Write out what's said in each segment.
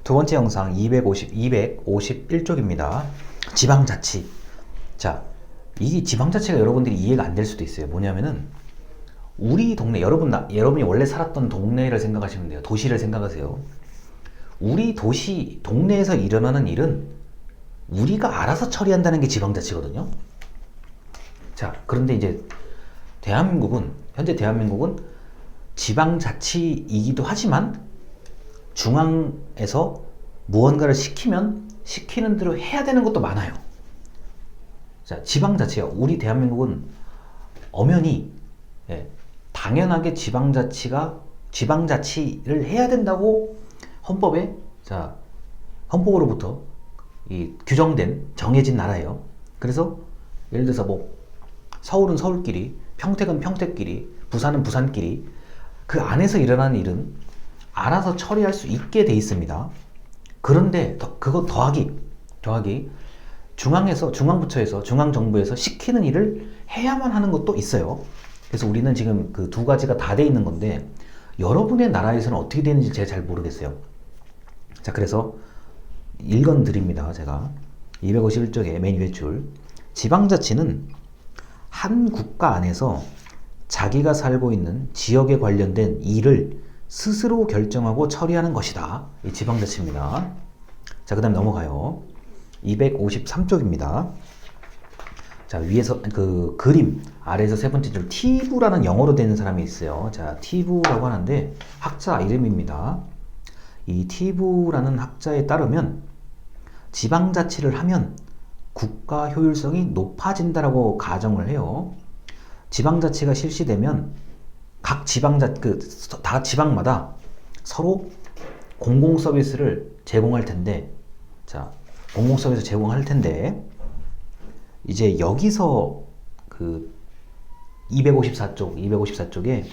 두 번째 영상 251쪽입니다. 지방자치. 자, 이 지방자치가 여러분들이 이해가 안 될 수도 있어요. 뭐냐면은 우리 동네, 여러분이 원래 살았던 동네를 생각하시면 돼요. 도시를 생각하세요. 우리 도시, 동네에서 일어나는 일은 우리가 알아서 처리한다는 게 지방자치거든요. 자, 그런데 이제 현재 대한민국은 지방자치이기도 하지만 중앙에서 무언가를 시키면 시키는 대로 해야 되는 것도 많아요. 자, 지방자치요. 우리 대한민국은 엄연히 당연하게 지방자치를 해야 된다고 헌법으로부터 규정된 정해진 나라예요. 그래서 예를 들어서 뭐 서울은 서울끼리, 평택은 평택끼리, 부산은 부산끼리 그 안에서 일어나는 일은 알아서 처리할 수 있게 돼 있습니다. 그런데 그거 더하기 중앙부처에서 중앙정부에서 시키는 일을 해야만 하는 것도 있어요. 그래서 우리는 지금 그 두 가지가 다 돼 있는 건데 여러분의 나라에서는 어떻게 되는지 제가 잘 모르겠어요. 자, 그래서 일권 드립니다. 제가 251쪽에 맨 위에 줄, 지방자치는 한 국가 안에서 자기가 살고 있는 지역에 관련된 일을 스스로 결정하고 처리하는 것이다. 이 지방자치입니다. 자, 그 다음 넘어가요. 253쪽입니다. 자, 위에서 그 그림 아래에서 세 번째 줄 티브라는 영어로 되는 사람이 있어요. 자, 티브라고 하는데 학자 이름입니다. 이 티브라는 학자에 따르면 지방자치를 하면 국가 효율성이 높아진다라고 가정을 해요. 지방자치가 실시되면 각 다 지방마다 서로 공공서비스를 제공할 텐데, 자, 공공서비스 제공할 텐데, 이제 여기서 그 254쪽에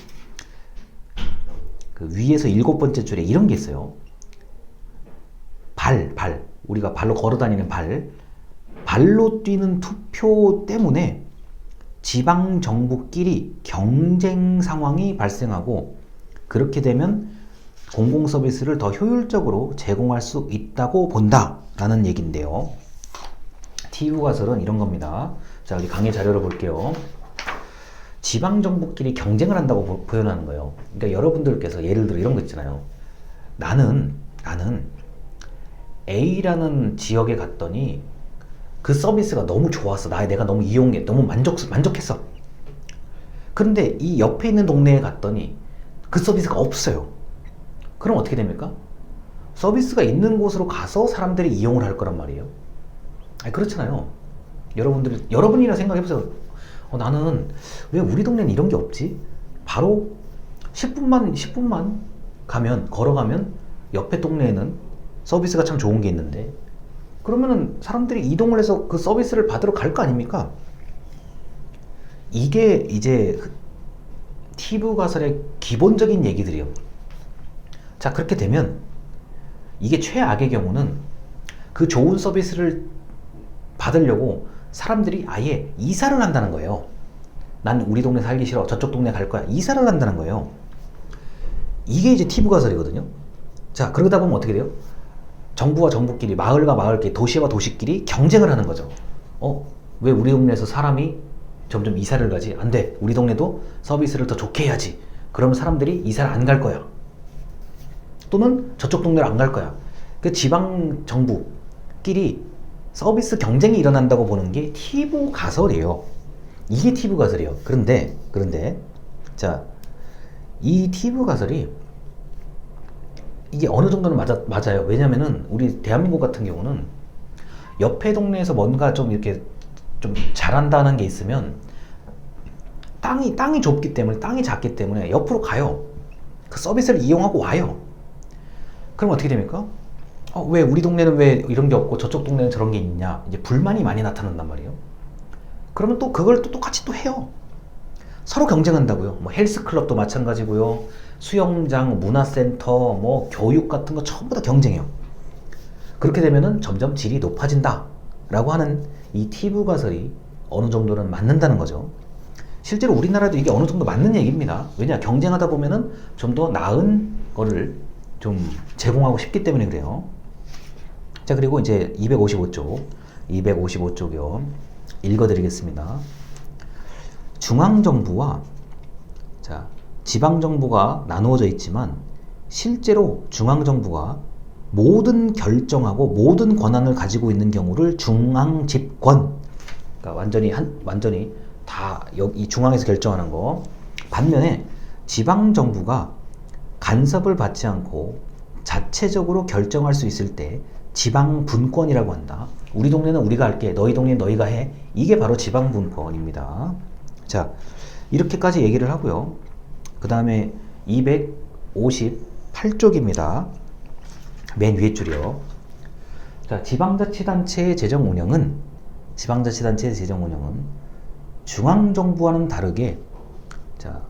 그 위에서 일곱 번째 줄에 이런 게 있어요. 우리가 발로 걸어 다니는 발로 뛰는 투표 때문에 지방 정부끼리 경쟁 상황이 발생하고, 그렇게 되면 공공 서비스를 더 효율적으로 제공할 수 있다고 본다라는 얘기인데요. TU 가설은 이런 겁니다. 자, 여기 강의 자료를 볼게요. 지방 정부끼리 경쟁을 한다고 표현하는 거예요. 그러니까 여러분들께서 예를 들어 이런 거 있잖아요. 나는 A라는 지역에 갔더니 그 서비스가 너무 좋았어. 내가 너무 이용해. 너무 만족했어. 그런데 이 옆에 있는 동네에 갔더니 그 서비스가 없어요. 그럼 어떻게 됩니까? 서비스가 있는 곳으로 가서 사람들이 이용을 할 거란 말이에요. 아니, 그렇잖아요. 여러분이라 생각해보세요. 나는 왜 우리 동네는 이런 게 없지? 바로 10분만 걸어가면 옆에 동네에는 서비스가 참 좋은 게 있는데, 그러면은 사람들이 이동을 해서 그 서비스를 받으러 갈 거 아닙니까? 이게 이제 티브 가설의 기본적인 얘기들이요. 자, 그렇게 되면 이게 최악의 경우는 그 좋은 서비스를 받으려고 사람들이 아예 이사를 한다는 거예요. 난 우리 동네 살기 싫어. 저쪽 동네 갈 거야. 이사를 한다는 거예요. 이게 이제 티브 가설이거든요. 자, 그러다 보면 어떻게 돼요? 정부와 정부끼리, 마을과 마을끼리, 도시와 도시끼리 경쟁을 하는 거죠. 왜 우리 동네에서 사람이 점점 이사를 가지? 안 돼. 우리 동네도 서비스를 더 좋게 해야지. 그러면 사람들이 이사를 안 갈 거야. 또는 저쪽 동네로 안 갈 거야. 그 지방 정부끼리 서비스 경쟁이 일어난다고 보는 게 티브 가설이에요. 이게 티브 가설이에요. 그런데 자, 이 티브 가설이 이게 어느 정도는 맞아요. 왜냐면은 우리 대한민국 같은 경우는 옆에 동네에서 뭔가 좀 이렇게 좀 잘한다는 게 있으면 땅이 좁기 때문에, 땅이 작기 때문에 옆으로 가요. 그 서비스를 이용하고 와요. 그럼 어떻게 됩니까? 왜 우리 동네는 왜 이런 게 없고 저쪽 동네는 저런 게 있냐? 이제 불만이 많이 나타난단 말이에요. 그러면 또 그걸 또 똑같이 또 해요. 서로 경쟁한다고요. 뭐 헬스클럽도 마찬가지고요. 수영장, 문화센터, 뭐 교육 같은 거 전부 다 경쟁해요. 그렇게 되면은 점점 질이 높아진다 라고 하는 이 티브 가설이 어느 정도는 맞는다는 거죠. 실제로 우리나라도 이게 어느 정도 맞는 얘기입니다. 왜냐, 경쟁하다 보면은 좀 더 나은 거를 좀 제공하고 싶기 때문에 그래요. 자, 그리고 이제 255쪽이요. 읽어드리겠습니다. 중앙정부와 자, 지방정부가 나누어져 있지만 실제로 중앙정부가 모든 결정하고 모든 권한을 가지고 있는 경우를 중앙집권, 그러니까 완전히 다 이 중앙에서 결정하는 거. 반면에 지방정부가 간섭을 받지 않고 자체적으로 결정할 수 있을 때 지방분권이라고 한다. 우리 동네는 우리가 할게, 너희 동네는 너희가 해. 이게 바로 지방분권입니다. 자, 이렇게까지 얘기를 하고요. 그 다음에 258쪽입니다. 맨 위에 줄이요. 자, 지방자치단체의 재정 운영은 중앙정부와는 다르게 자,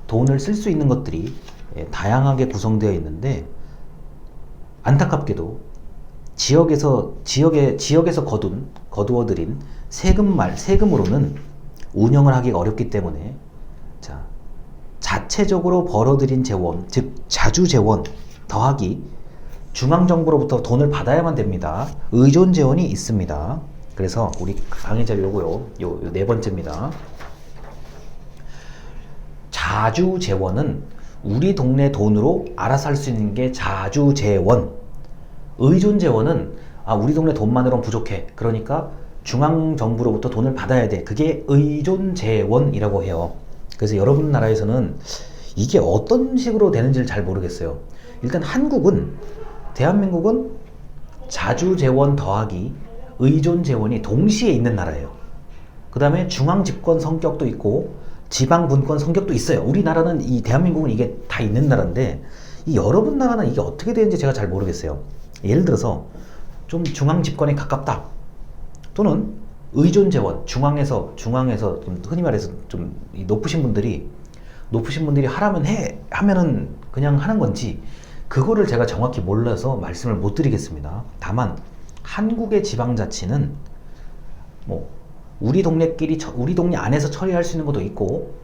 돈을 쓸 수 있는 것들이 다양하게 구성되어 있는데, 안타깝게도 지역에서 거두어들인 세금으로는 운영을 하기가 어렵기 때문에 자, 자체적으로 벌어들인 재원, 즉 자주재원 더하기 중앙정부로부터 돈을 받아야만 됩니다. 의존재원이 있습니다. 그래서 우리 강의 자료 요거요. 요 네 번째입니다. 자주재원은 우리 동네 돈으로 알아서 할 수 있는 게 자주재원. 의존재원은 우리 동네 돈만으로는 부족해. 그러니까 중앙정부로부터 돈을 받아야 돼. 그게 의존재원이라고 해요. 그래서 여러분 나라에서는 이게 어떤 식으로 되는지를 잘 모르겠어요. 일단 대한민국은 자주재원 더하기 의존재원이 동시에 있는 나라예요. 그 다음에 중앙집권 성격도 있고 지방분권 성격도 있어요. 우리나라는 대한민국은 이게 다 있는 나라인데, 이 여러분 나라는 이게 어떻게 되는지 제가 잘 모르겠어요. 예를 들어서 좀 중앙집권에 가깝다, 또는 의존재원, 중앙에서 좀 흔히 말해서 좀 높으신 분들이 하면은 그냥 하는 건지, 그거를 제가 정확히 몰라서 말씀을 못 드리겠습니다. 다만 한국의 지방자치는 우리 동네 안에서 처리할 수 있는 것도 있고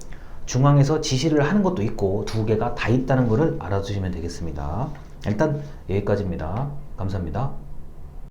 중앙에서 지시를 하는 것도 있고, 두 개가 다 있다는 것을 알아두시면 되겠습니다. 일단 여기까지입니다. 감사합니다.